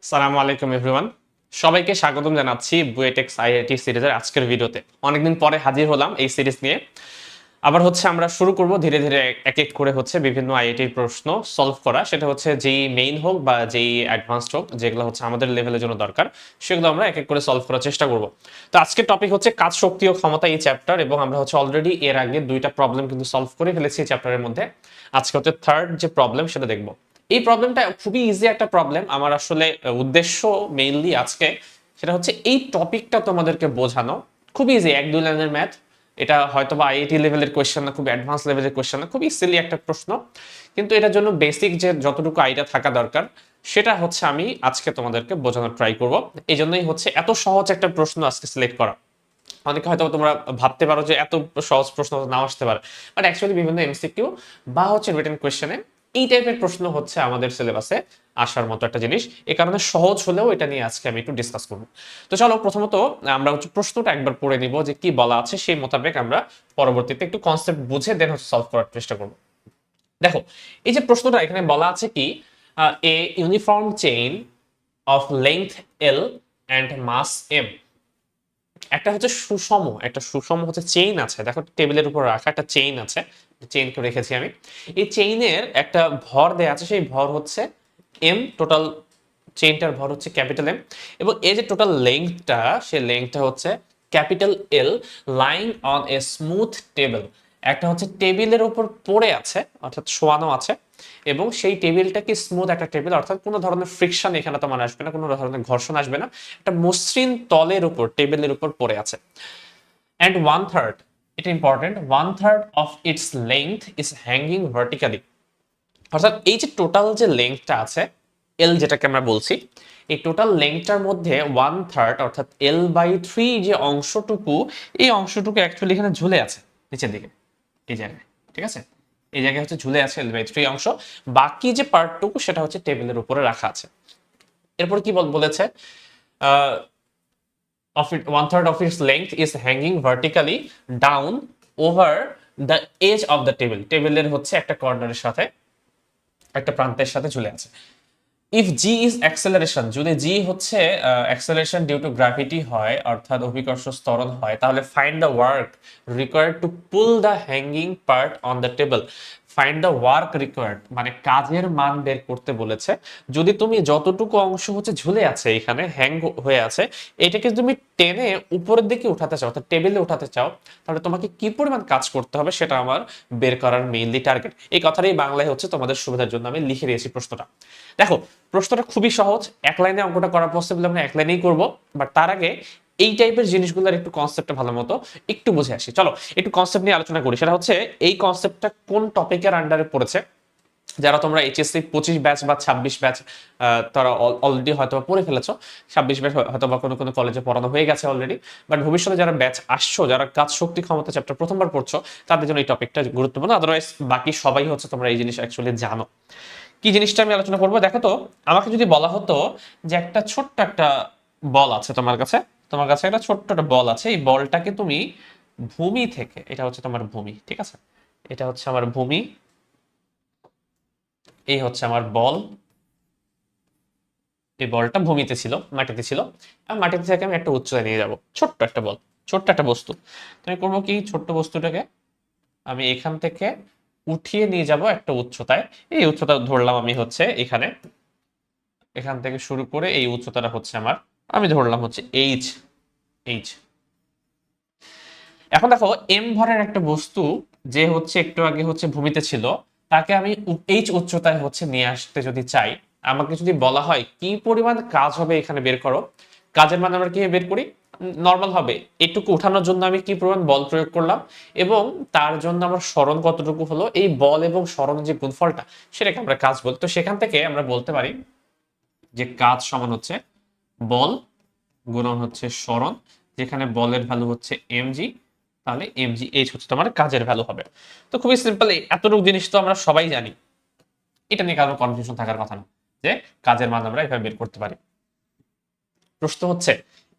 আসসালামু আলাইকুম এভরিওয়ান। সবাইকে স্বাগতম জানাচ্ছি বুয়েটেক্স আইআইটি সিরিজের আজকের ভিডিওতে। অনেকদিন পরে হাজির হলাম এই সিরিজ নিয়ে। আবার আমরা শুরু করব ধীরে ধীরে এক এক করে বিভিন্ন আইআইটির প্রশ্ন সলভ করা। সেটা হচ্ছে যেই মেইন হোক বা যেই অ্যাডভান্সড হোক, যেগুলো আমাদের লেভেলের জন্য দরকার, সেগুলো আমরা এক এক করে সলভ করার চেষ্টা করব। তো আজকের টপিক হচ্ছে কাজ, শক্তি ও ক্ষমতা, এই চ্যাপ্টার। এবং আমরা অলরেডি এর আগে দুইটা প্রবলেম কিন্তু সলভ করে ফেলেছি এই চ্যাপ্টারের মধ্যে। আজকে থার্ড যে প্রবলেম সেটা দেখব। এই প্রবলেমটা খুবই ইজি একটা প্রবলেম। আমার আসলে উদ্দেশ্য মেইনলি আজকে সেটা হচ্ছে এই টপিকটা তোমাদেরকে বোঝানো। খুবই ইজি, 1-2 লাইনের ম্যাথ। এটা হয়তো বা আইআইটি লেভেলের কোয়েশ্চেন না, খুব অ্যাডভান্স লেভেলের কোয়েশ্চেন না, খুবই সিলি একটা প্রশ্ন। কিন্তু এটার জন্য বেসিক যে যতটুকু আইডিয়া থাকা দরকার সেটা আমি আজকে তোমাদেরকে বোঝানোর ট্রাই করব। এই জন্যই এত সহজ একটা প্রশ্ন আজকে সিলেক্ট করা। অনেকে হয়তো তোমরা ভাবতে পারো যে এত সহজ প্রশ্ন নাও আসতে পারে, বাট অ্যাকচুয়ালি বিভিন্ন এমসিকিউ বা রিটেন কোয়েশ্চেনে এই টাইপের প্রশ্ন আমাদের সিলেবাসে আসার মতো একটা জিনিস। এই কারণে সহজ হলেও এটা নিয়ে আজকে আমি একটু ডিসকাস করব। তো চলো প্রথমত আমরা প্রশ্নটা একবার পড়ে নিব যে কি বলা আছে, সেই মোতাবেক আমরা পরবর্তীতে একটু কনসেপ্ট বুঝে দেন সলভ করার চেষ্টা করব। দেখো, এই যে প্রশ্নটা এখানে বলা আছে কি, a uniform chain of length L and mass M. একটা সুষম চেইন আছে। দেখো, টেবিলের উপর রাখা একটা চেইন আছে, চেইনকে রেখেছি আমি। এই চেইনের একটা ভর দেয়া আছে, সেই ভর এম। টোটাল চেইনটার ভর ক্যাপিটাল এম। এবং এই যে টোটাল লেংথটা, সেই লেংথটা capital L, lying on a smooth table. একটা টেবিলের উপর পড়ে আছে, অর্থাৎ শোয়ানো আছে। এবং সেই টেবিলটা কি স্মুথ একটা টেবিল, অর্থাৎ কোনো ধরনের ফ্রিকশন এখানে তোমার আসবে না, কোনো ধরনের ঘর্ষণ আসবে না। একটা মসৃণ তলের উপর, টেবিলের উপর পড়ে আছে। অ্যান্ড ওয়ান থার্ড, এটা important, one third of its length is hanging vertically. অর্থাৎ এই যে টোটাল যে লেংথটা আছে, এল যেটাকে আমরা বলছি, এই টোটাল লেংথটার মধ্যে ওয়ান থার্ড অর্থাৎ L/3 যে অংশটুকু, এই অংশটুকু অ্যাকচুয়ালি এখানে ঝুলে আছে নিচের দিকে, এই জায়গায়। ঠিক আছে, এই জায়গায় ঝুলে আছে L/3 অংশ। বাকি যে পার্টটুকু সেটা টেবিলের উপরে রাখা আছে। এরপর কি বলেছে, of it, one third of its length is hanging vertically down over the edge of the table. টেবিলের একটা কর্নারের সাথে, একটা প্রান্তের সাথে ঝুলে আছে। ইফ জি ইজ অ্যাক্সেলারেশন, যদি জি অ্যাক্সেলারেশন ডিউ টু গ্র্যাভিটি হয়, অর্থাৎ অভিকর্ষ ত্বরণ হয়, তাহলে find the work required to pull the hanging part on the table. Find the work required মানে কাজের মান বের করতে বলেছে। যদি তুমি যতটুকু অংশ ঝুলে আছে, এখানে হ্যাং হয়ে আছে, এটাকে তুমি টেনে উপরের দিকে উঠাতে চাও, অর্থাৎ টেবিলে উঠাতে চাও, তাহলে তোমাকে কি পরিমাণ কাজ করতে হবে সেটা আমার বের করার মেইনলি টার্গেট। এই কথাটাই বাংলায় তোমাদের সুবিধার জন্য আমি লিখে দিয়েছি প্রশ্নটা। দেখো, প্রশ্নটা খুবই সহজ, এক লাইনে অঙ্কটা করা পসিবল, আমরা এক লাইনেই করব। বাট তার আগে এই টাইপের জিনিসগুলোর একটু কনসেপ্টটা ভালো মতো একটু বুঝে আসি। চলো একটু কনসেপ্ট নিয়ে আলোচনা করি। সেটা এই কনসেপ্টটা কোন টপিকের আন্ডারে পড়েছে। যারা তোমরা এইচএসসি 25 ব্যাচ বা 26 ব্যাচ, তারা অলরেডি হয়তো পড়ে ফেলেছো। 26 ব্যাচ হয়তো বা কোনো কোনো কলেজে পড়ানো হয়ে গেছে অলরেডি। বাট ভবিষ্যতে যারা ব্যাচ আসছো, যারা কাজ, শক্তি, ক্ষমতা চ্যাপ্টার প্রথমবার পড়ছো, তাদের জন্য এই টপিকটা গুরুত্বপূর্ণ। আদারওয়াইজ বাকি সবাই তোমরা এই জিনিস অ্যাকচুয়ালি জানো। কি জিনিসটা আমি আলোচনা করবো, দেখো তো। আমাকে যদি বলা হতো যে একটা ছোট্ট একটা বল আছে তোমার কাছে, একটা ছোট্ট একটা বল আছে, এই বলটাকে তুমি ভূমি থেকে, এটা তোমার ভূমি, ঠিক আছে, এটা আমার ভূমি, এই আমার বল। এই বলটা ভূমিতে ছিল, মাটিতে ছিল। আর মাটিতে থেকে আমি একটা উচ্চতায় নিয়ে যাব, ছোট্ট একটা বল, ছোট্ট একটা বস্তু। তুমি করবো কি, ছোট্ট বস্তুটাকে আমি এখান থেকে উঠিয়ে নিয়ে যাব একটা উচ্চতায়। এই উচ্চতা ধরলাম আমি এখানে, এখান থেকে শুরু করে এই উচ্চতাটা আমার, আমি ধরলাম এইচ। এইচ। এখন দেখো, এম ভরের একটা বস্তু যে একটু আগে ভূমিতে ছিল, তাকে আমি এইচ উচ্চতায় নিয়ে আসতে যদি চাই, আমাকে যদি বলা হয় কি পরিমাণ কাজ হবে এখানে বের করো, কাজের মান আমরা কি বের করি, নর্মাল হবে এটুকু উঠানোর জন্য আমি কি পরিমাণ বল প্রয়োগ করলাম, এবং তার জন্য আমার সরণ কতটুকু হলো, এই বল এবং সরণের যে গুণফলটা, সেটাকে আমরা কাজ বলি। তো সেখান থেকে আমরা বলতে পারি যে কাজ সমান বল গুণন সরণ, যেখানে বলের ভ্যালু mg, তাহলে mg এইচ তোমার কাজের ভ্যালু হবে। তো খুবই সিম্পল, এতটুকু জিনিস তো আমরা সবাই জানি, এটা নিয়ে কারো কনফিউশন থাকার কথা না যে কাজের মান আমরা এভাবে বের করতে পারি। প্রশ্ন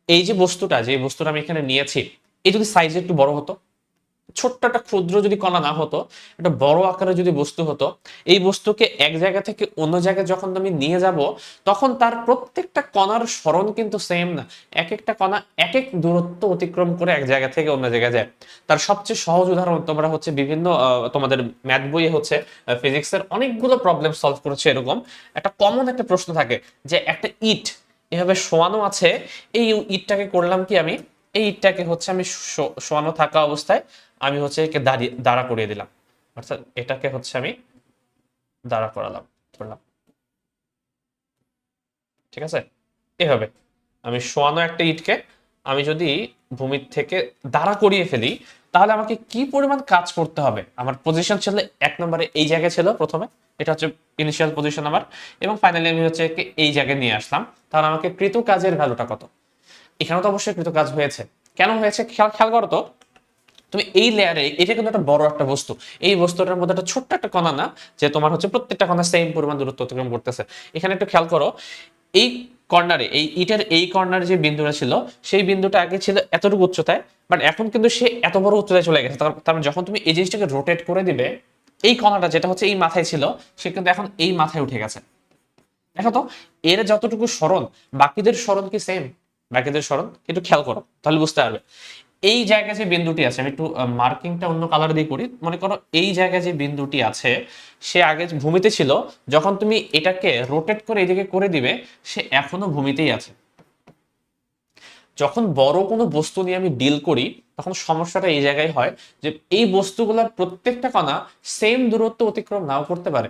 এই যে বস্তুটা, যে বস্তুটা আমি এখানে নিয়েছি, এই যদি সাইজ একটু বড় হতো, ছোট্ট একটা ক্ষুদ্র যদি কণা না হতো, একটা বড় আকারে যদি বস্তু হতো, এই বস্তুকে এক জায়গা থেকে অন্য জায়গায় যখন তুমি নিয়ে যাব, তখন তার প্রত্যেকটা কণার সরণ কিন্তু সেম না। এক একটা কণা এক এক দূরত্ব অতিক্রম করে এক জায়গা থেকে অন্য জায়গায় যায়। তার সবচেয়ে সহজ উদাহরণ তোমরা হচ্ছে বিভিন্ন তোমাদের ম্যাথ বইয়ে হচ্ছে ফিজিক্সের অনেকগুলো প্রবলেম সলভ করেছে। এরকম একটা কমন একটা প্রশ্ন থাকে যে একটা ইট এভাবে শোয়ানো আছে, এই ইটটাকে করলাম কি আমি, এই ইটটাকে হচ্ছে আমি শোয়ানো থাকা অবস্থায় আমি হচ্ছে একে দাঁড়া করিয়ে দিলাম, অর্থাৎ এটাকে হচ্ছে আমি দাঁড়া করালাম করলাম, ঠিক আছে। এভাবে আমি শোয়ানো একটা ইটকে আমি যদি ভূমির থেকে দাঁড়া করিয়ে ফেলি, তাহলে আমাকে কি পরিমাণ কাজ করতে হবে। আমার পজিশন ছিল 1 নম্বরে এই জায়গায় ছিল প্রথমে, এটা হচ্ছে ইনিশিয়াল পজিশন আমার, এবং ফাইনালি আমি হচ্ছে একে এই জায়গায় নিয়ে আসলাম। তাহলে আমাকে কৃত কাজের ভ্যালুটা কত। এখানে তো অবশ্যই কৃত কাজ হয়েছে। কেন হয়েছে খেয়াল খেয়াল করো তো। তুমি এই লেয়ারে, এটা কিন্তু একটা বড় একটা বস্তু, এই বস্তুটার মধ্যে একটা ছোট্ট একটা কণা না, যে তোমার হচ্ছে প্রত্যেকটা কণা সেম পরিমাণ দূরত্ব অতিক্রম করতেছে। এখানে একটু খেয়াল করো, এই কর্নারে, এই ইটের এই কর্নারে যে বিন্দুটা ছিল, সেই বিন্দুটা আগে ছিল এতটুকু উচ্চতায়, বাট এখন কিন্তু সে এত বড় উচ্চতায় চলে গেছে। তার মানে যখন তুমি এই জিনিসটাকে রোটেট করে দিবে, এই কণাটা যেটা হচ্ছে এই মাথায় ছিল, সে কিন্তু এখন এই মাথায় উঠে গেছে। দেখো তো, এর যতটুকু সরণ, বাকিদের সরণ কি সেম? বাকিদের সরণ একটু খেয়াল করো, তাহলে বুঝতে পারবে। এই জায়গায় যে বিন্দুটি আছে, আমি একটু মার্কিংটা অন্য কালার দিয়ে করি। মনে করো এই জায়গায় যে বিন্দুটি আছে, সে আগে ভূমিতে ছিল, যখন তুমি এটাকে রোটেট করে এদিকে করে দিবে, সে এখনো ভূমিতেই আছে। যখন বড় কোনো বস্তু নিয়ে আমি ডিল করি, তখন সমস্যাটা এই জায়গায় হয় যে এই বস্তুগুলোর প্রত্যেকটা কণা সেম দূরত্ব অতিক্রম নাও করতে পারে।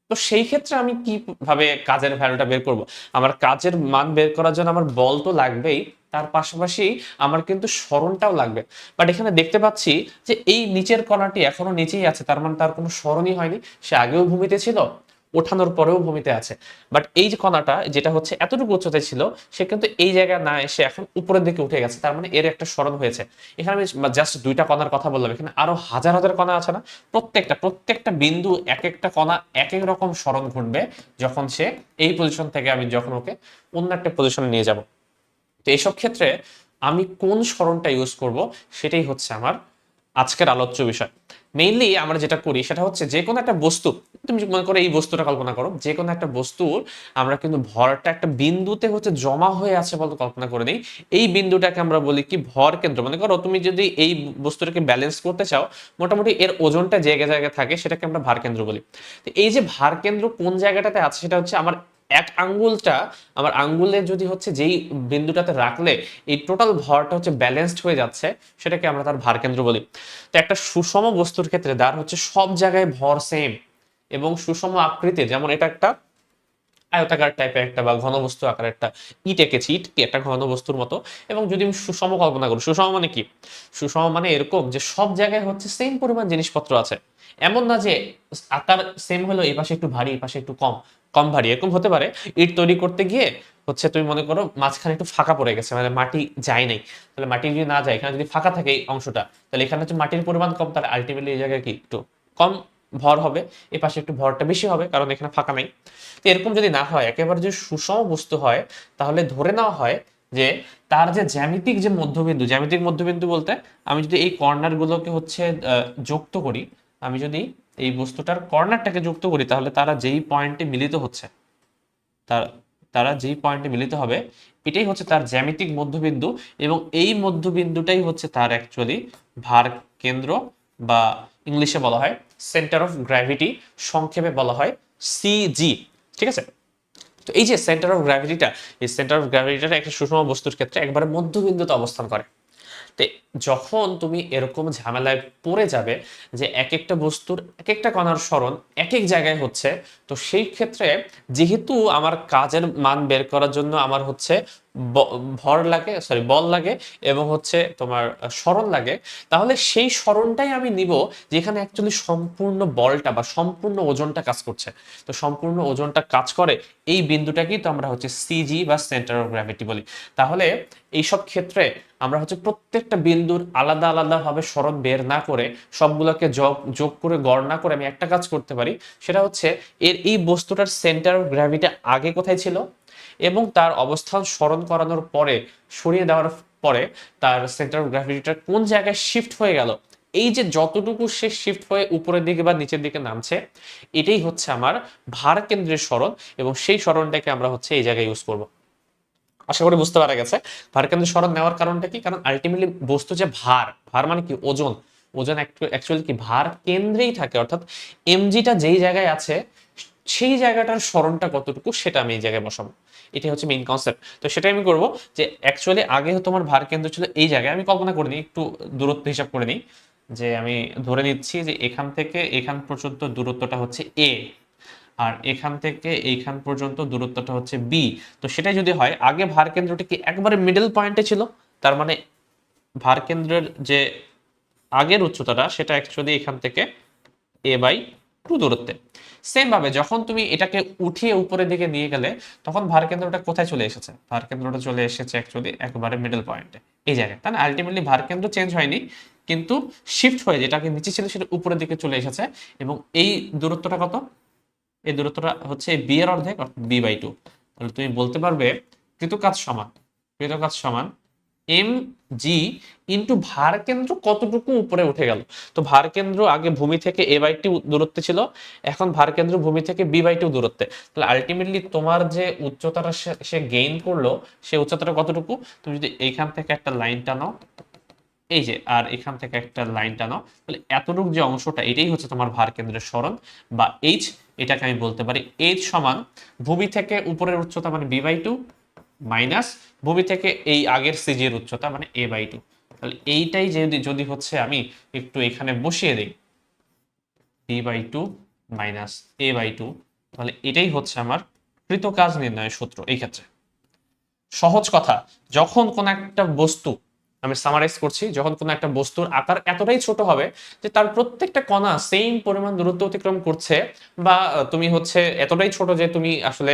তো সেই ক্ষেত্রে আমি কিভাবে কাজের ভ্যালুটা বের করব? আমার কাজের মান বের করার জন্য আমার বল তো লাগবেই, তার পাশাপাশি আমার কিন্তু সরণটাও লাগবে। বাট এখানে দেখতে পাচ্ছি যে এই নিচের কণাটি এখনো নিচেই আছে, তার মানে তার কোনো সরণই হয়নি। সে আগেও ভূমিতে ছিল, ওঠানোর পরেও ভূমিতে আছে। বাট এই যে কণাটা যেটা হচ্ছে এতটুকু উচ্চতায় ছিল, সে কিন্তু এই জায়গায় না এসে এখন উপরের দিকে উঠে গেছে, তার মানে এর একটা সরণ হয়েছে। এখানে আমি জাস্ট 2টা কণার কথা বললাম, এখানে আরো হাজার হাজার কণা আছে না? প্রত্যেকটা প্রত্যেকটা বিন্দু এক একটা কণা এক এক রকম সরণ ঘটবে যখন সে এই পজিশন থেকে আমি যখন ওকে অন্য একটা পজিশনে নিয়ে যাব। তো এইসব ক্ষেত্রে আমি কোন সরণটা ইউজ করব, সেটাই হচ্ছে আমার আজকের আলোচ্য বিষয়। মেইনলি আমরা যেটা করি সেটা হচ্ছে যে কোনো একটা বস্তু, তুমি মনে করো এই বস্তুটা কল্পনা করো, যে কোনো একটা বস্তুর আমরা কিন্তু ভরটা একটা বিন্দুতে হচ্ছে জমা হয়ে আছে বলতে কল্পনা করে নিই। এই বিন্দুটাকে আমরা বলি কি ভর কেন্দ্র। মনে করো তুমি যদি এই বস্তুটাকে ব্যালেন্স করতে চাও, মোটামুটি এর ওজনটা জায়গায় জায়গায় থাকে, সেটাকে আমরা ভার কেন্দ্র বলি। তো এই যে ভার কেন্দ্র কোন জায়গাটাতে আছে, সেটা হচ্ছে আমার এক আঙ্গুলটা, আমার আঙ্গুলে যদি হচ্ছে যেই বিন্দুটাতে রাখলে এই টোটাল ভরটা হচ্ছে ব্যালেন্সড হয়ে যাচ্ছে, সেটাকে আমরা তার ভার কেন্দ্র বলি। তো একটা সুষম বস্তুর ক্ষেত্রে যার হচ্ছে সব জায়গায় ভর সেম এবং সুষম আকৃতির, যেমন এটা একটা আয়তাকার টাইপের একটা বা ঘনবস্তু আকারের একটা ইট এঁকেছি, ইট কি একটা ঘনবস্তুর মতো। এবং যদি আমি সুষম কল্পনা করি, সুষম মানে কি? সুষম মানে এরকম যে সব জায়গায় হচ্ছে সেম পরিমাণ জিনিসপত্র আছে। এমন না যে আকার সেম হলো এই পাশে একটু ভারী, এই পাশে একটু কম কম ভারী, এরকম হতে পারে। ইট তৈরি করতে গিয়ে হচ্ছে তুমি মনে করো মাঝখানে একটু ফাঁকা পড়ে গেছে, মানে মাটি যায় নাই। তাহলে মাটি যদি না যায়, এখানে যদি ফাঁকা থাকে এই অংশটা, তাহলে এখানে হচ্ছে মাটির পরিমাণ কম, তাহলে আলটিমেটলি এই জায়গায় কি একটু কম ভর হবে, এই পাশে একটু ভরটা বেশি হবে, কারণ এখানে ফাঁকা নাই। তো এরকম যদি না হয়, একেবারে যদি সুষম বস্তু হয়, তাহলে ধরে নেওয়া হয় যে তার যে জ্যামিতিক যে মধ্যবিন্দু, জ্যামিতিক মধ্যবিন্দু বলতে আমি যদি এই কর্নার গুলোকে হচ্ছে যুক্ত করি, আমি যদি এই বস্তুটার কর্নারটাকে যুক্ত করি, তাহলে তারা যেই পয়েন্টে মিলিত হচ্ছে, তার তারা যেই পয়েন্টে মিলিত হবে, এটাই হচ্ছে তার জ্যামিতিক মধ্যবিন্দু। এবং এই মধ্যবিন্দুটাই হচ্ছে তার অ্যাকচুয়ালি ভার কেন্দ্র, বা ইংলিশে বলা হয় সেন্টার অফ গ্র্যাভিটি, সংক্ষেপে বলা হয় সিজি। ঠিক আছে। তো এই যে সেন্টার অফ গ্র্যাভিটিটা, এই সেন্টার অফ গ্র্যাভিটিটা একটা সুষম বস্তুর ক্ষেত্রে একবারে মধ্যবিন্দুতে অবস্থান করে। তো যখন তুমি এরকম ঝামেলায় পড়ে যাবে যে এক একটা বস্তুর এক একটা কণার সরণ এক এক জায়গায় হচ্ছে, তো সেই ক্ষেত্রে যেহেতু আমার কাজের মান বের করার জন্য আমার হচ্ছে ভর লাগে, সরি বল লাগে, এবং হচ্ছে তোমার সরণ লাগে, তাহলে সেই সরণটাই আমি নিব যেখানে অ্যাকচুয়ালি সম্পূর্ণ বলটা বা সম্পূর্ণ ওজনটা কাজ করছে। তো সম্পূর্ণ ওজনটা কাজ করে এই বিন্দুটাকেই তো আমরা হচ্ছে সিজি বা সেন্টার অফ গ্র্যাভিটি বলি। তাহলে এইসব ক্ষেত্রে আমরা হচ্ছে প্রত্যেকটা বিন্দুর আলাদা আলাদা ভাবে সরণ বের না করে, সবগুলোকে যোগ যোগ করে গড় না করে আমি একটা কাজ করতে পারি, সেটা হচ্ছে এর এই বস্তুটার সেন্টার অফ গ্র্যাভিটি আগে কোথায় ছিল, এবং তার অবস্থান স্মরণ করানোর পরে, সরিয়ে দেওয়ার পরে তার সেন্টার অফ গ্র্যাভিটিটা কোন জায়গায় শিফট হয়ে গেল, এই যে যতটুকু সে শিফট হয়ে উপরের দিকে বা নিচের দিকে নামছে, এটাই হচ্ছে আমার ভার কেন্দ্রের সরণ, এবং সেই সরণটাকে আমরা হচ্ছে এই জায়গায় ইউজ করব। আশা করি বুঝতে পারা গেছে ভারকেন্দ্র সরণ নেওয়ার কারণটা কি। কারণ আলটিমেটলি বস্তু যে ভার, ভার মানে কি ওজন, ওজন অ্যাকচুয়ালি কি ভার কেন্দ্রেই থাকে, অর্থাৎ এমজিটা যেই জায়গায় আছে সেই জায়গাটার সরণটা কতটুকু সেটা আমি এই জায়গায় বসাবো। এটাই হচ্ছে মেইন কনসেপ্ট। তো সেটাই আমি করব যে অ্যাকচুয়ালি আগে তোমার ভার কেন্দ্র ছিল এই জায়গায়, আমি কল্পনা করে নিই, একটু দূরত্ব হিসাব করে নিই, যে আমি ধরে নিচ্ছি যে এখান থেকে এখান পর্যন্ত দূরত্বটা হচ্ছে এ, আর এখান থেকে এইখান পর্যন্ত দূরত্বটা হচ্ছে বি। তো সেটাই যদি হয়, আগে ভার কেন্দ্রটি কি একবারে মিডল পয়েন্টে ছিল, তার মানে ভার কেন্দ্রের যে আগের উচ্চতাটা সেটা অ্যাকচুয়ালি এখান থেকে a/2 দূরত্বে। সেম ভাবে যখন তুমি এটাকে উঠিয়ে উপরের দিকে নিয়ে গেলে, তখন ভার কেন্দ্রটা কোথায় চলে এসেছে? ভার কেন্দ্রটা চলে এসেছে অ্যাকচুয়ালি একবারে মিডল পয়েন্টে, এই জায়গায়। তাই না? আলটিমেটলি ভার কেন্দ্র চেঞ্জ হয়নি, কিন্তু শিফট হয়ে যেটাকে নিচে ছিল সেটা উপরের দিকে চলে এসেছে। এবং এই দূরত্বটা কত? এই দূরত্বটা হচ্ছে বি এর অর্ধেক, অর্থাৎ b/2। তাহলে তুমি বলতে পারবে কৃতকাজ সমান, কৃতকাজ সমান এম জি ইন্টু ভার কেন্দ্র কতটুকু উপরে উঠে গেল। তো ভার কেন্দ্র আগে ভূমি থেকে a/2 দূরত্বে ছিল, এখন ভার কেন্দ্র ভূমি থেকে b/2 দূরত্বে। তাহলে আলটিমেটলি তোমার যে উচ্চতাটা সে গেইন করলো, সে উচ্চতাটা কতটুকু? তুমি যদি এইখান থেকে একটা লাইন টানো, এই যে, আর এখান থেকে একটা লাইন টানো, তাহলে এতটুকু যে অংশটা, এটাই হচ্ছে তোমার ভার কেন্দ্রের সরণ বা এইচ। এটাকে আমি বলতে পারি এইচ সমান ভূমি থেকে উপরের উচ্চতা মানে b/2 মাইনাস ভূমি থেকে এই আগের সিজি এর উচ্চতা মানে a/2। তাহলে এইটাই যদি যদি হচ্ছে আমি একটু এখানে বসিয়ে দিই b/2 মাইনাস a/2, তাহলে এটাই হচ্ছে আমার কৃতকাজ নির্ণয়ের সূত্র। এই ক্ষেত্রে সহজ কথা, যখন কোন একটা বস্তু, আমি সামারাইজ করছি, যখন কোন একটা বস্তুর আকার এতটাই ছোট হবে যে তার প্রত্যেকটা কণা সেম পরিমাণ দূরত্ব অতিক্রম করছে, বা তুমি হচ্ছে এতটাই ছোট যে তুমি আসলে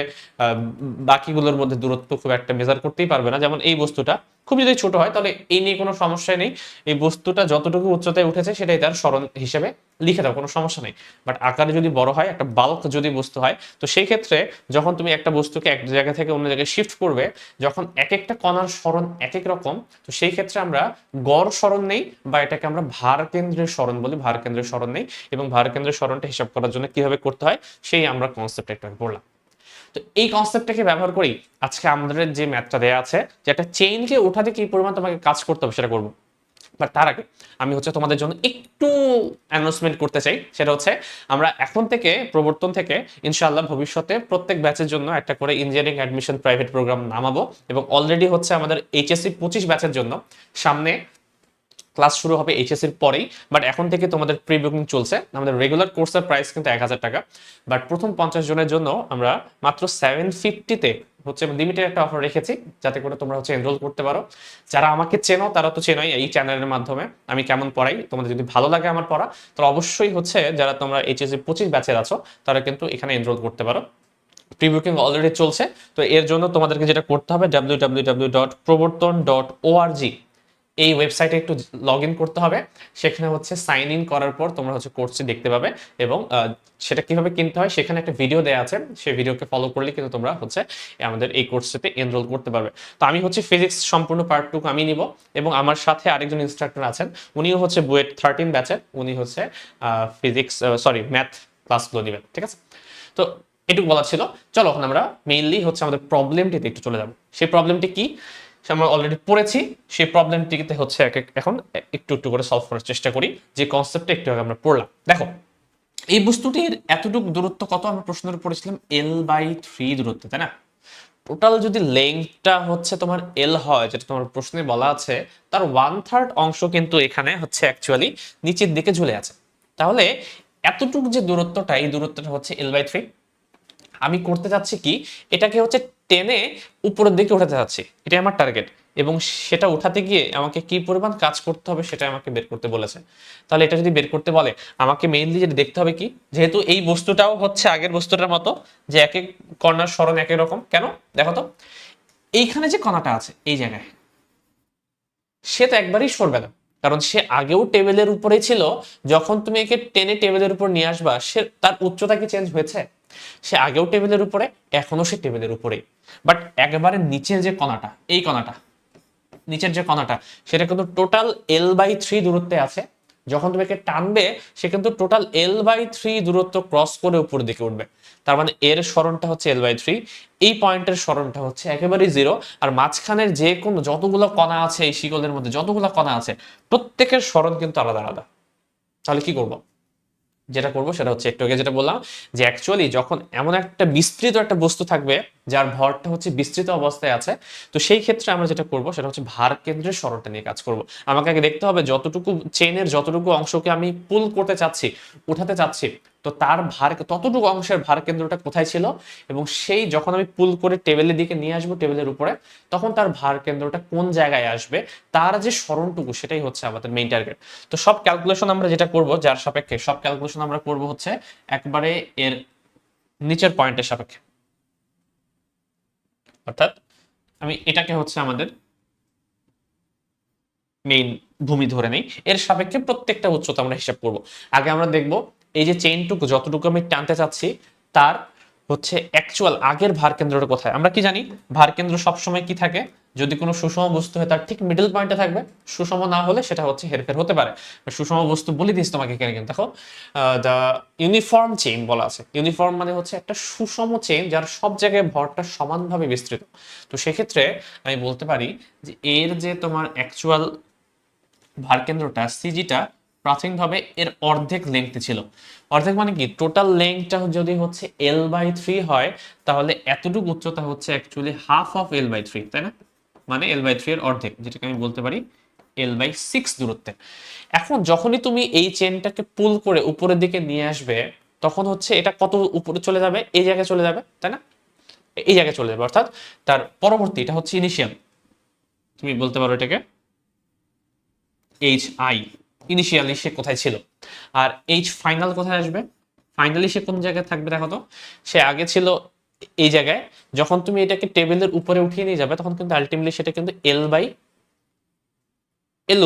বাকিগুলোর মধ্যে দূরত্ব খুব একটা মেজার করতেই পারবে না, যেমন এই বস্তুটা খুব যদি ছোট হয় তাহলে এই নিয়ে কোনো সমস্যা নেই, এই বস্তুটা যতটুকু উচ্চতায় উঠেছে সেটাই তার সরণ হিসেবে লিখে দাও, কোনো সমস্যা নেই। বাট আকারে যদি বড় হয়, একটা বাল্ক যদি বস্তু হয়, তো সেই ক্ষেত্রে যখন তুমি একটা বস্তুকে এক জায়গা থেকে অন্য জায়গায় শিফট করবে, যখন এক একটা কণার সরণ এক এক রকম, তো সেই ক্ষেত্রে আমরা গড় সরণ নেই, বা এটাকে আমরা ভার কেন্দ্রের সরণ বলি, ভার কেন্দ্রের সরণ নেই। এবং ভার কেন্দ্রের সরণটা হিসাব করার জন্য কিভাবে করতে হয় সেই আমরা কনসেপ্ট একটা পড়লাম। তো এই কনসেপ্টটাকে ব্যবহার করি আজকে আমাদের যে ম্যাথটা দেওয়া আছে, যে একটা চেইনকে ওঠাতে কি পরিমাণ তোমাকে কাজ করতে হবে সেটা করবো। বাট তার আগে আমি হচ্ছে তোমাদের জন্য একটু অ্যানাউন্সমেন্ট করতে চাই, সেটা হচ্ছে আমরা এখন থেকে প্রবর্তন থেকে ইনশাআল্লাহ ভবিষ্যতে প্রত্যেক ব্যাচের জন্য একটা করে ইঞ্জিনিয়ারিং অ্যাডমিশন প্রাইভেট প্রোগ্রাম নামাবো। এবং অলরেডি হচ্ছে আমাদের এইচএসসি 25 ব্যাচের জন্য সামনে ক্লাস শুরু হবে এইচএসসির পরেই, বাট এখন থেকে তোমাদের প্রি বুকিং চলছে। আমাদের রেগুলার কোর্সের প্রাইস কিন্তু 1000 টাকা, বাট প্রথম 50 জনের জন্য আমরা মাত্র 750-তে হচ্ছে লিমিটেড একটা অফার রেখেছি, যাতে করে তোমরা হচ্ছে এনরোল করতে পারো। যারা আমাকে চেনো তারা তো চেনোই এই চ্যানেলের মাধ্যমে আমি কেমন পড়াই, তোমাদের যদি ভালো লাগে আমার পড়া, তাহলে অবশ্যই হচ্ছে যারা তোমরা এইচএসসি 25 ব্যাচের আছো তারা কিন্তু এখানে এনরোল করতে পারো। প্রি বুকিং অলরেডি চলছে। তো এর জন্য তোমাদেরকে যেটা করতে হবে www.proborton.org এই ওয়েবসাইটে একটু লগ ইন করতে হবে। সেখানে হচ্ছে সাইন ইন করার পর তোমরা হচ্ছে কোর্সটি দেখতে পাবে, এবং সেটা কিভাবে কিনতে হয় সেখানে একটা ভিডিও দেওয়া আছে, সেই ভিডিওকে ফলো করলে কিন্তু তোমরা হচ্ছে আমাদের এই কোর্সটিতে এনরোল করতে পারবে। তো আমি হচ্ছে ফিজিক্স সম্পূর্ণ পার্টটুকু আমি নিব, এবং আমার সাথে আরেকজন ইনস্ট্রাক্টর আছেন, উনিও হচ্ছে বুয়েট 13 ব্যাচের, উনি হচ্ছে ফিজিক্স ম্যাথ ক্লাসগুলো নেবেন। ঠিক আছে, তো এটুকু বলা ছিল। চলো এখন আমরা মেইনলি হচ্ছে আমাদের প্রবলেমটিতে একটু চলে যাব। সেই প্রবলেমটি কি আমরা অলরেডি পড়েছি, সেই প্রবলেমটিতে হচ্ছে এখন একটু একটু করে সলভ করার চেষ্টা করি, যে কনসেপ্টটা একটু আগে আমরা পড়লাম। দেখো, এই বস্তুটির এতটুকু দূরত্ব কত? আমরা প্রশ্নের পড়েছিলাম L/3 দূরত্ব, তাই না? টোটাল যদি লেংথটা হচ্ছে তোমার L হয়, যেটা তোমার প্রশ্নে বলা আছে, তার 1/3 অংশ কিন্তু এখানে হচ্ছে অ্যাকচুয়ালি নিচের দিকে ঝুলে আছে। তাহলে এতটুকু যে দূরত্বটা, এই দূরত্বটা হচ্ছে L/3। আমি করতে চাচ্ছি কি, এটাকে হচ্ছে টেনে উপরের দিকে উঠাতে চাচ্ছি, এটাই আমার টার্গেট। এবং সেটা উঠাতে গিয়ে আমাকে কি পরিমাণ কাজ করতে হবে সেটা আমাকে বের করতে বলেছে। তাহলে এটা যদি বের করতে বলে, আমাকে মেইনলি যেটা দেখতে হবে কি, যেহেতু এই বস্তুটাও হচ্ছে আগের বস্তুটার মতো, যে এক এক কর্নার সরণ একই রকম, কেন দেখো তো, এইখানে যে কণাটা আছে এই জায়গায়, সে তো একবারই সরবে না, কারণ সে আগেও টেবিলের উপরে ছিল। যখন তুমি একে টেনে টেবিলের উপর নিয়ে আসবা, সে তার উচ্চতা কি চেঞ্জ হয়েছে? সে আগেও টেবিলের উপরে, এখনো সে টেবিলের উপরে। বাট একেবারে নিচের যে কণাটা, এই কণাটা, নিচের যে কণাটা, সেটা কিন্তু টোটাল L/3 দূরত্বে আছে। যখন তুমি একে টানবে সে কিন্তু টোটাল L/3 দূরত্ব ক্রস করে উপরের দিকে উঠবে। তার মানে এর সরণটা হচ্ছে L/3, এই পয়েন্টের সরণটা হচ্ছে একেবারে 0, আর মাঝখানের যে কোনো যতগুলো কণা আছে এই শিকলের মধ্যে যতগুলো কণা আছে প্রত্যেকের সরণ কিন্তু আলাদা আলাদা। তাহলে কি করব? যেটা করবো সেটা হচ্ছে একটু আগে যেটা বললাম, যে অ্যাকচুয়ালি যখন এমন একটা বিস্তৃত একটা বস্তু থাকবে যার ভরটা হচ্ছে বিস্তৃত অবস্থায় আছে, তো সেই ক্ষেত্রে আমরা যেটা করব সেটা হচ্ছে ভার কেন্দ্রের সরণটা নিয়ে কাজ করব। আমাকে আগে দেখতে হবে যতটুকু চেনের যতটুকু অংশকে আমি পুল করতে চাচ্ছি, উঠাতে চাচ্ছি, তো তার ভার ততটুকু অংশের ভার কেন্দ্রটা কোথায় ছিল, এবং সেই যখন আমি পুল করে টেবিলের দিকে নিয়ে আসবো টেবিলের উপরে, তখন তার ভার কেন্দ্রটা কোন জায়গায় আসবে, তার যে সরণটুকু সেটাই হচ্ছে আমাদের মেইন টার্গেট। তো সব ক্যালকুলেশন আমরা যেটা করব যার সাপেক্ষে, সব ক্যালকুলেশন আমরা করব হচ্ছে একবারে এর নিচের পয়েন্টের সাপেক্ষে। অর্থাৎ আমি এটাকে হচ্ছে আমাদের মেইন ভূমি ধরে নেই, এর সাপেক্ষে প্রত্যেকটা উচ্চতা আমরা হিসাব করব। আগে আমরা দেখব এই যে চেইনটুকু যতটুকু আমি টানতে চাচ্ছি তার হচ্ছে অ্যাকচুয়াল আগের ভার কেন্দ্রটা কোথায়। আমরা কি জানি ভার কেন্দ্র সবসময় কি থাকে, যদি কোনো সুষম বস্তু হয় তার ঠিক মিডল পয়েন্টে থাকবে, সুষম না হলে সেটা হচ্ছে হেরফের হতে পারে। সুষম বস্তু বলে দিস তোমাকে এখানে, কিন্তু দেখো দ্য ইউনিফর্ম চেইন বলা আছে। ইউনিফর্ম মানে হচ্ছে একটা সুষম চেইন যার সব জায়গায় ভরটা সমানভাবে বিস্তৃত। তো সেক্ষেত্রে আমি বলতে পারি যে এর যে তোমার অ্যাকচুয়াল ভারকেন্দ্রটা সিজিটা প্রাথমিকভাবে এর অর্ধেক লেংথে ছিল। অর্ধেক মানে কি, টোটাল লেংথটা যদি হচ্ছে L/3 হয়, তাহলে এতটুকু উচ্চতা হচ্ছে অ্যাকচুয়ালি হাফ অফ L/3, তাই না? মানে L/3 এর অর্ধেক, যেটাকে আমি বলতে পারি L/6 দূরত্বে। এখন যখনই তুমি এই চেনটাকে পুল করে উপরের দিকে নিয়ে আসবে, তখন হচ্ছে এটা কত উপরে চলে যাবে, এই জায়গায় চলে যাবে, তাই না? এই জায়গায় চলে যাবে, অর্থাৎ তার পরবর্তী, এটা হচ্ছে ইনিশিয়াল, তুমি বলতে পারো এটাকে HI, ইনিশিয়ালি সে কোথায় ছিল। আর H ফাইনাল কোথায় আসবে, ফাইনালি সে কোন জায়গায় থাকবে দেখো তো। সে আগে ছিল এই জায়গায়, যখন তুমি এটাকে টেবিলের উপরে উঠিয়ে নিয়ে যাবে তখন কিন্তু আলটিমেটলি সেটা কিন্তু L/L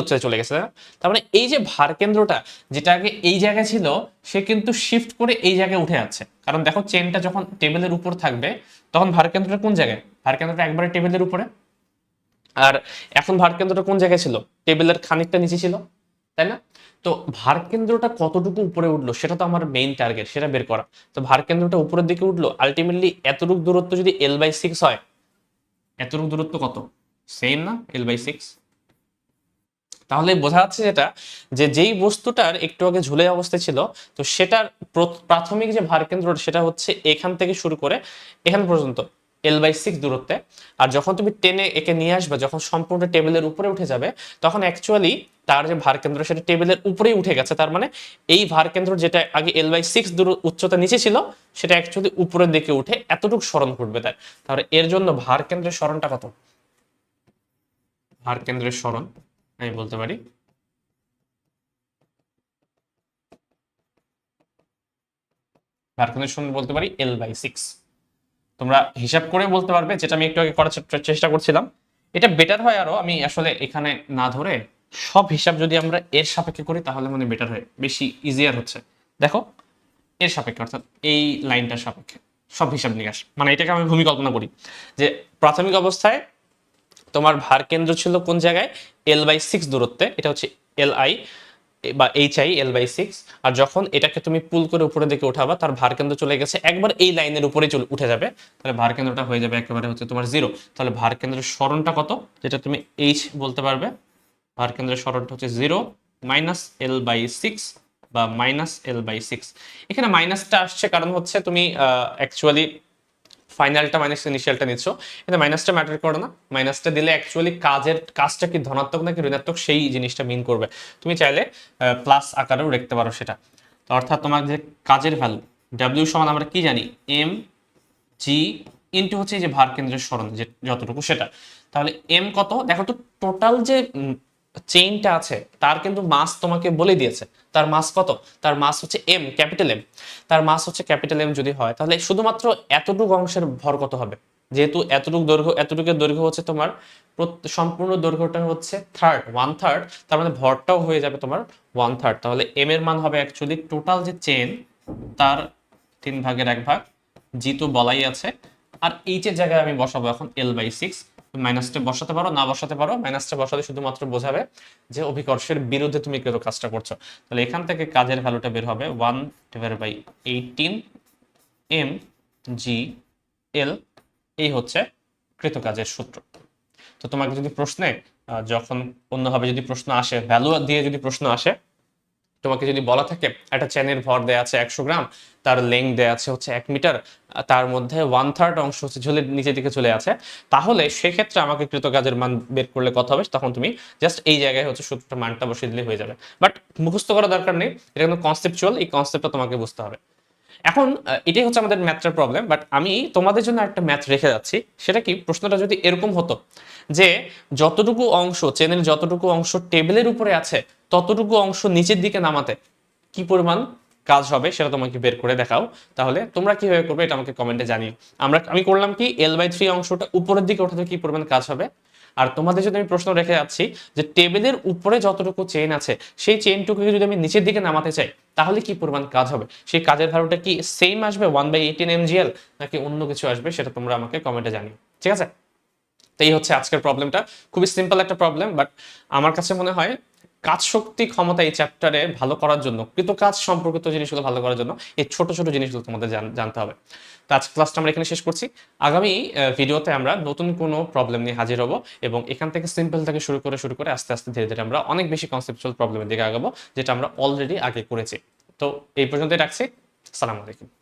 উচ্চতায় চলে গেছে, তাই না? তার মানে এই যে ভার কেন্দ্রটা যেটা আগে এই জায়গায় ছিল, সে কিন্তু শিফট করে এই জায়গায় উঠে যাচ্ছে। কারণ দেখো চেনটা যখন টেবিলের উপর থাকবে তখন ভার কেন্দ্রটা কোন জায়গায়, ভার কেন্দ্রটা একবারে টেবিলের উপরে। আর এখন ভার কেন্দ্রটা কোন জায়গায় ছিল, টেবিলের খানিকটা নিচে ছিল, তাই না? তো ভার কেন্দ্রটা কতটুকু উপরে উঠলো সেটা তো আমার মেইন টার্গেট, সেটা বের করা। তো ভার কেন্দ্রটা উপরের দিকে উঠলো, আলটিমেটলি এতটুকু দূরত্ব যদি L/6 হয়, এতটুকু দূরত্ব কত, সেম না L/6? তাহলে বোঝা যাচ্ছে যেটা, যে যেই বস্তুটার একটু আগে ঝুলে অবস্থায় ছিল, তো সেটার প্রাথমিক যে ভার কেন্দ্র সেটা হচ্ছে এখান থেকে শুরু করে এখান পর্যন্ত L/6 দূরত্বে। আর যখন তুমি টেনে একে নিয়ে আসবে, যখন সম্পূর্ণ টেবিলের উপরে উঠে যাবে, তখন অ্যাকচুয়ালি তার যে ভার কেন্দ্র সেটা টেবিলের উপরেই উঠে গেছে। তার মানে এই ভার কেন্দ্র যেটা আগে L/6 উচ্চতা নিচে ছিল, সেটা অ্যাকচুয়ালি উপরের দিকে উঠে এতটুকু সরণ ঘটবে তার। তাহলে এর জন্য ভার কেন্দ্রের সরণটা কত, ভার কেন্দ্রের সরণ আমি বলতে পারি ভার কেন্দ্রের সরণ বলতে পারি L/6। তোমরা হিসাব করে বলতে পারবে, যেটা আমি একটু আগে করার চেষ্টা করছিলাম। এটা বেটার হয় আরো, আমি আসলে এখানে না ধরে সব হিসাব যদি আমরা এর সাপেক্ষে করি তাহলে মানে বেটার হয়, বেশি ইজিয়ার হচ্ছে। দেখো এর সাপেক্ষে, অর্থাৎ এই লাইনটার সাপেক্ষে সব হিসাব নিকাশ, মানে এটাকে আমি ভূমি কল্পনা করি যে প্রাথমিক অবস্থায় তোমার ভার কেন্দ্র ছিল কোন জায়গায়, L/6 দূরত্বে, এটা হচ্ছে Li বা HI L/6। আর যখন এটাকে তুমি পুল করে উপরের দিকে উঠাবা, তার ভার কেন্দ্র চলে গেছে একবার এই লাইনের উপরে চলে উঠে যাবে, তাহলে ভার কেন্দ্রটা হয়ে যাবে একেবারে হচ্ছে তোমার 0। তাহলে ভার কেন্দ্রের সরণটা কত, যেটা তুমি H বলতে পারবে, ভার কেন্দ্রের সরণটা হচ্ছে 0 মাইনাস L/6 বা মাইনাস L/6। এখানে মাইনাসটা আসছে কারণ হচ্ছে তুমি অ্যাকচুয়ালি ফাইনালটা মাইনাস ইনিশিয়ালটা নিচ্ছ, কিন্তু মাইনাসটা ম্যাটার করে না। মাইনাসটা দিলে অ্যাকচুয়ালি কাজটা কি ধনাত্মক নাকি ঋণাত্মক সেই জিনিসটা মিন করবে। তুমি চাইলে প্লাস আকারেও লিখতে পারো সেটা। তো অর্থাৎ তোমার যে কাজের ভ্যালু W সমান আমরা কি জানি, mg ইন্টু হচ্ছে এই যে ভার কেন্দ্রের সরণ যে যতটুকু সেটা। তাহলে m কত দেখো তো, টোটাল যে চেইনটা আছে তার কিন্তু মাস তোমাকে বলে দিয়েছে। তার মাস কত, তার মাস হচ্ছে m, ক্যাপিটাল M। তার মাস হচ্ছে ক্যাপিটাল M যদি হয়, তাহলে শুধুমাত্র এতটুকু অংশের ভর কত হবে, যেহেতু এতটুকু দৈর্ঘ্য, এতটুকুর দৈর্ঘ্য হচ্ছে তোমার সম্পূর্ণ দৈর্ঘ্যটা হচ্ছে 1/3, তার মানে ভরটাও হয়ে যাবে তোমার 1/3। তাহলে m এর মান হবে অ্যাকচুয়ালি টোটাল যে চেন তার 3/1 ভাগ, জি তো বলাই আছে। আর এইচ এর জায়গায় আমি বসাবো এখন L/6। তুমি মাইনাসটা বসাতে পারো, না বসাতে পারো। মাইনাসটা বসাতে শুধুমাত্র বোঝাবে যে অভিকর্ষের বিরুদ্ধে তুমি কত কাজটা করছো। তাহলে এখান থেকে কাজের ভ্যালুটা বের হবে 1/18 এম জি এল, এই হচ্ছে কৃতকাজের সূত্র। তো তোমাকে যদি প্রশ্নে যখন অন্যভাবে যদি প্রশ্ন আসে, ভ্যালু দিয়ে যদি প্রশ্ন আসে, তোমাকে যদি বলা থাকে একটা চেনের ভর দেয়া আছে 100 গ্রাম, তার লেংথ দেয়া আছে হচ্ছে 1 মিটার, তার মধ্যে 1/3 অংশ হচ্ছে ঝুলে নিচের দিকে চলে আছে, তাহলে সেক্ষেত্রে আমাকে কৃতকাজের মান বের করলে কত হবে, তখন তুমি জাস্ট এই জায়গায় হচ্ছে সূত্রটা মানটা বসিয়ে দিলে হয়ে যাবে। বাট মুখস্থ করা দরকার নেই, এটা কিন্তু কনসেপচুয়াল, এই কনসেপ্টটা তোমাকে বুঝতে হবে। এখন এটাই হচ্ছে আমাদের ম্যাথটার প্রবলেম। বাট আমি তোমাদের জন্য একটা ম্যাথ রেখে যাচ্ছি। সেটা কি, প্রশ্নটা যদি এরকম হতো যে যতটুকু অংশ চেনের যতটুকু অংশ টেবিলের উপরে আছে ততটুকু অংশ নিচের দিকে নামাতে কি পরিমাণ কাজ হবে সেটা তোমাকে বের করে দেখাও, তাহলে তোমরা কিভাবে করবে এটা আমাকে কমেন্টে জানিও। আমি করলাম কি, L/3 অংশটা উপরের দিকে ওঠাতে কি পরিমাণ কাজ হবে। আর তোমাদের যদি আমি প্রশ্ন রেখে যাচ্ছি যে টেবিলের উপরে যতটুকু চেইন আছে সেই চেইনটুকুকে যদি আমি নিচের দিকে নামাতে চাই তাহলে কি পরিমাণ কাজ হবে, সেই কাজের ভ্যালুটা কি সেম আসবে 1/18 mgl নাকি অন্য কিছু আসবে, সেটা তোমরা আমাকে কমেন্টে জানিও। ঠিক আছে, তো এই হচ্ছে আজকের প্রবলেমটা। খুবই সিম্পল একটা প্রবলেম, বাট আমার কাছে মনে হয় কাজ শক্তি ক্ষমতা এই চ্যাপ্টারে ভালো করার জন্য, কৃতকাজ সম্পর্কিত জিনিসগুলো ভালো করার জন্য এই ছোট ছোট জিনিসগুলো তোমাদের জানতে হবে। তো আজকে ক্লাসটা আমরা এখানে শেষ করছি। আগামী ভিডিওতে আমরা নতুন কোনো প্রবলেম নিয়ে হাজির হব, এবং এখান থেকে সিম্পল থেকে শুরু করে আস্তে আস্তে ধীরে ধীরে আমরা অনেক বেশি কনসেপচুয়াল প্রবলেমের দিকে আগাবো, যেটা আমরা অলরেডি আগে করেছি। তো এই পর্যন্তই রাখছি। আসসালামু আলাইকুম।